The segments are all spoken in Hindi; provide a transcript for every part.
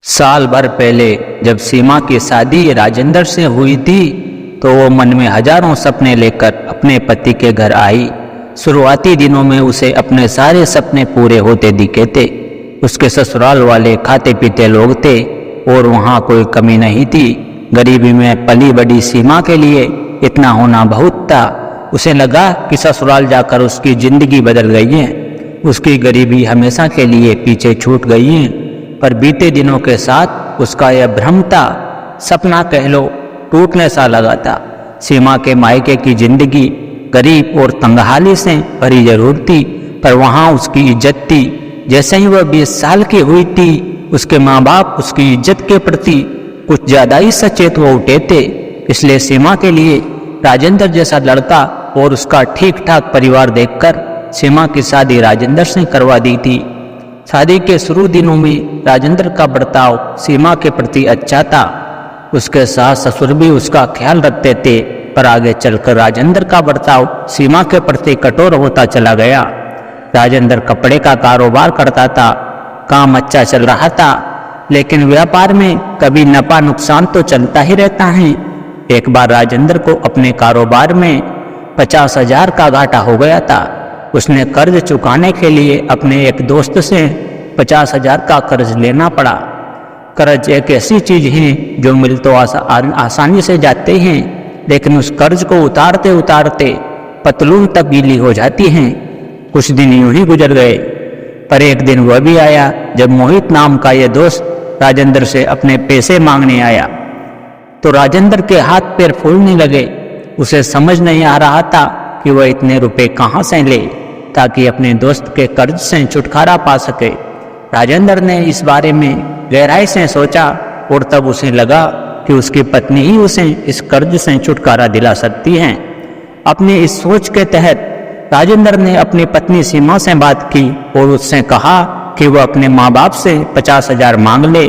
साल भर पहले जब सीमा की शादी राजेंद्र से हुई थी तो वो मन में हजारों सपने लेकर अपने पति के घर आई। शुरुआती दिनों में उसे अपने सारे सपने पूरे होते दिखे थे। उसके ससुराल वाले खाते पीते लोग थे और वहाँ कोई कमी नहीं थी। गरीबी में पली बड़ी सीमा के लिए इतना होना बहुत था। उसे लगा कि ससुराल जाकर उसकी जिंदगी बदल गई है, उसकी गरीबी हमेशा के लिए पीछे छूट गई है। पर बीते दिनों के साथ उसका यह भ्रम था, सपना कह लो, टूटने सा लगा था। सीमा के मायके की जिंदगी गरीब और तंगहाली से भरी जरूर थी, पर वहाँ उसकी इज्जत थी। जैसे ही वह 20 साल की हुई थी, उसके माँ बाप उसकी इज्जत के प्रति कुछ ज्यादा ही सचेत हो उठे थे। इसलिए सीमा के लिए राजेंद्र जैसा लड़का और उसका ठीक ठाक परिवार देखकर सीमा की शादी राजेंद्र से करवा दी थी। शादी के शुरू दिनों में राजेंद्र का बर्ताव सीमा के प्रति अच्छा था। उसके सास ससुर भी उसका ख्याल रखते थे, पर आगे चलकर राजेंद्र का बर्ताव सीमा के प्रति कठोर होता चला गया। राजेंद्र कपड़े का कारोबार करता था, काम अच्छा चल रहा था, लेकिन व्यापार में कभी नफा नुकसान तो चलता ही रहता है। एक बार राजेंद्र को अपने कारोबार में 50,000 का घाटा हो गया था। उसने कर्ज चुकाने के लिए अपने एक दोस्त से 50,000 का कर्ज लेना पड़ा। कर्ज एक ऐसी चीज है जो मिल तो आसानी से जाते हैं, लेकिन उस कर्ज को उतारते उतारते पतलून तक गीली हो जाती हैं। कुछ दिन यूं ही गुजर गए, पर एक दिन वह भी आया जब मोहित नाम का यह दोस्त राजेंद्र से अपने पैसे मांगने आया। तो राजेंद्र के हाथ पैर फूलने लगे। उसे समझ नहीं आ रहा था कि वह इतने रुपए कहाँ से ले ताकि अपने दोस्त के कर्ज से छुटकारा पा सके। राजेंद्र ने इस बारे में गहराई से सोचा और तब उसे लगा कि उसकी पत्नी ही उसे इस कर्ज से छुटकारा दिला सकती है। अपनी इस सोच के तहत राजेंद्र ने अपनी पत्नी सीमा से बात की और उससे कहा कि वह अपने माँ बाप से 50,000 मांग ले।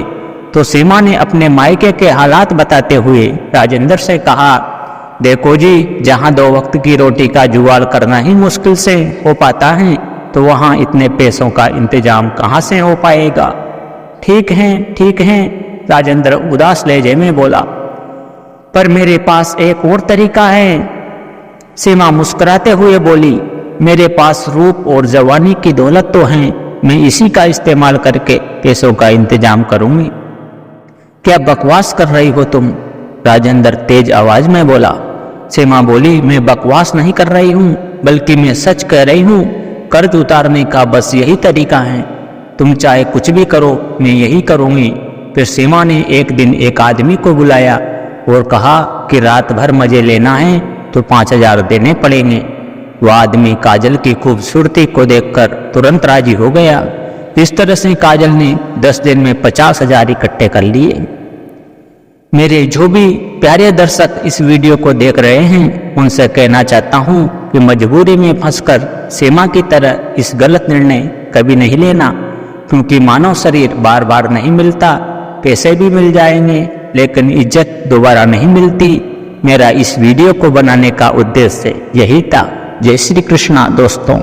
तो सीमा ने अपने मायके के हालात बताते हुए राजेंद्र से कहा, देखो जी, जहाँ 2 वक्त की रोटी का जुगाड़ करना ही मुश्किल से हो पाता है, तो वहाँ इतने पैसों का इंतजाम कहाँ से हो पाएगा। ठीक है, राजेंद्र उदास लहजे में बोला, पर मेरे पास एक और तरीका है। सीमा मुस्कुराते हुए बोली, मेरे पास रूप और जवानी की दौलत तो है, मैं इसी का इस्तेमाल करके पैसों का इंतजाम करूंगी। क्या बकवास कर रही हो तुम? राजेंद्र तेज आवाज में बोला। सीमा बोली, मैं बकवास नहीं कर रही हूँ, बल्कि मैं सच कह रही हूँ। कर्ज उतारने का बस यही तरीका है। तुम चाहे कुछ भी करो, मैं यही करूँगी। फिर सीमा ने एक दिन एक आदमी को बुलाया और कहा कि रात भर मजे लेना है तो 5,000 देने पड़ेंगे। वह आदमी काजल की खूबसूरती को देखकर तुरंत राजी हो गया। इस तरह से काजल ने 10 दिन में 50,000 इकट्ठे कर लिए। मेरे जो भी प्यारे दर्शक इस वीडियो को देख रहे हैं, उनसे कहना चाहता हूं कि मजबूरी में फंसकर सीमा की तरह इस गलत निर्णय कभी नहीं लेना, क्योंकि मानव शरीर बार बार नहीं मिलता। पैसे भी मिल जाएंगे, लेकिन इज्जत दोबारा नहीं मिलती। मेरा इस वीडियो को बनाने का उद्देश्य यही था। जय श्री कृष्णा दोस्तों।